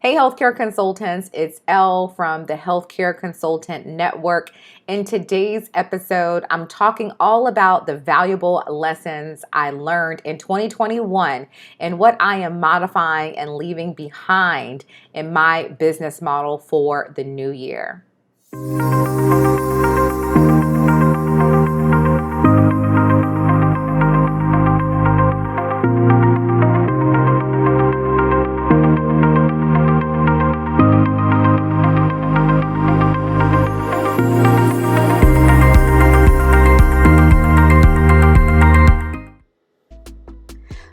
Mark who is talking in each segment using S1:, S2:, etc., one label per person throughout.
S1: Hey, healthcare consultants, it's Elle from the Healthcare Consultant Network. In today's episode, I'm talking all about the valuable lessons I learned in 2021 and what I am modifying and leaving behind in my business model for the new year.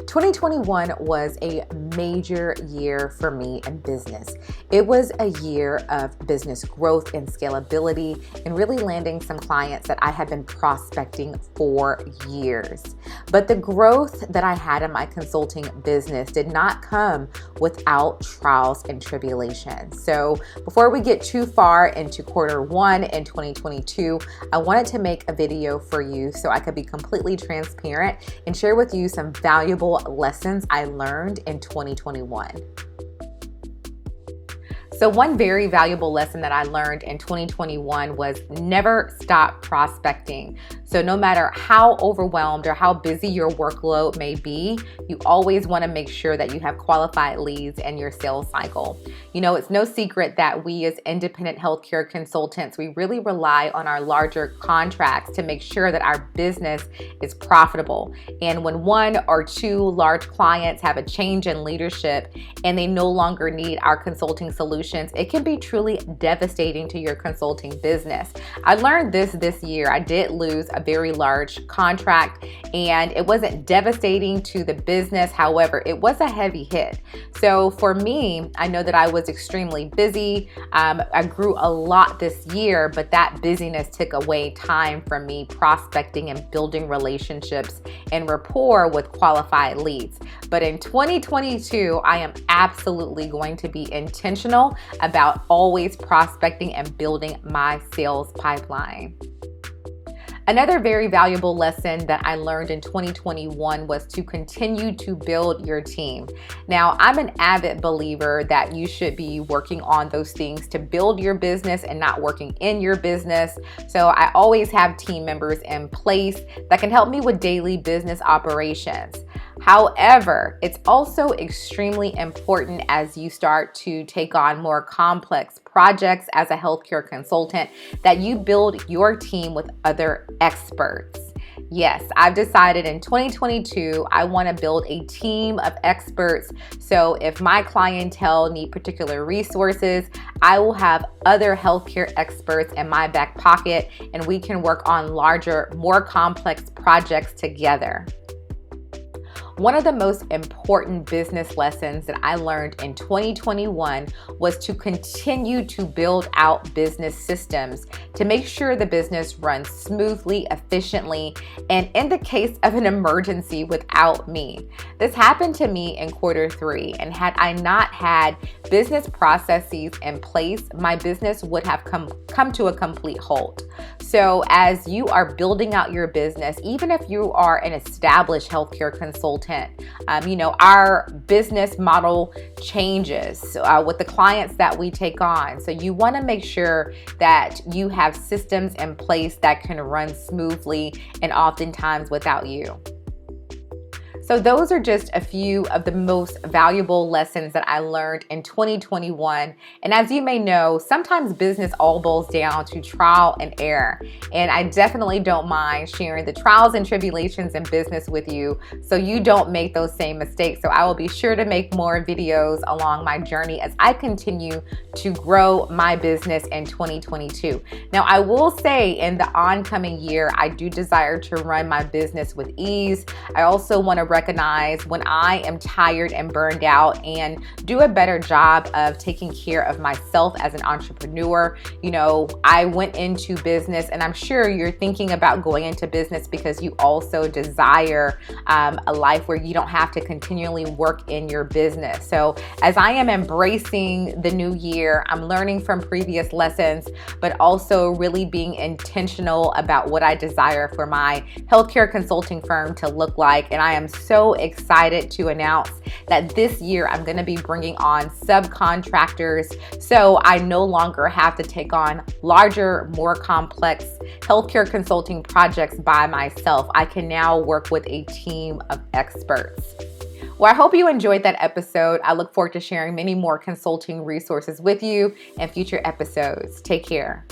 S1: 2021 was a major year for me in business. It was a year of business growth and scalability and really landing some clients that I had been prospecting for years. But the growth that I had in my consulting business did not come without trials and tribulations. So before we get too far into quarter one in 2022, I wanted to make a video for you so I could be completely transparent and share with you some valuable lessons I learned in 2021. So one very valuable lesson that I learned in 2021 was never stop prospecting. So no matter how overwhelmed or how busy your workload may be, you always want to make sure that you have qualified leads in your sales cycle. You know, it's no secret that we as independent healthcare consultants, we really rely on our larger contracts to make sure that our business is profitable. And when one or two large clients have a change in leadership and they no longer need our consulting solutions, it can be truly devastating to your consulting business. I learned this year. I did lose a very large contract and it wasn't devastating to the business. However, it was a heavy hit. So for me, I know that I was extremely busy. I grew a lot this year, but that busyness took away time from me prospecting and building relationships and rapport with qualified leads. But in 2022, I am absolutely going to be intentional about always prospecting and building my sales pipeline. Another very valuable lesson that I learned in 2021 was to continue to build your team. Now, I'm an avid believer that you should be working on those things to build your business and not working in your business. So I always have team members in place that can help me with daily business operations. However, it's also extremely important as you start to take on more complex projects as a healthcare consultant that you build your team with other experts. Yes, I've decided in 2022, I want to build a team of experts. So if my clientele need particular resources, I will have other healthcare experts in my back pocket and we can work on larger, more complex projects together. One of the most important business lessons that I learned in 2021 was to continue to build out business systems to make sure the business runs smoothly, efficiently, and in the case of an emergency without me. This happened to me in quarter three, and had I not had business processes in place, my business would have come to a complete halt. So as you are building out your business, even if you are an established healthcare consultant, our business model changes with the clients that we take on. So you want to make sure that you have systems in place that can run smoothly and oftentimes without you. So those are just a few of the most valuable lessons that I learned in 2021. And as you may know, sometimes business all boils down to trial and error. And I definitely don't mind sharing the trials and tribulations in business with you so you don't make those same mistakes. So I will be sure to make more videos along my journey as I continue to grow my business in 2022. Now, I will say in the oncoming year, I do desire to run my business with ease. I also want to recognize when I am tired and burned out and do a better job of taking care of myself as an entrepreneur. You know, I went into business, and I'm sure you're thinking about going into business because you also desire a life where you don't have to continually work in your business. So as I am embracing the new year, I'm learning from previous lessons, but also really being intentional about what I desire for my healthcare consulting firm to look like. And I am so excited to announce that this year I'm going to be bringing on subcontractors, so I no longer have to take on larger, more complex healthcare consulting projects by myself. I can now work with a team of experts. Well, I hope you enjoyed that episode. I look forward to sharing many more consulting resources with you in future episodes. Take care.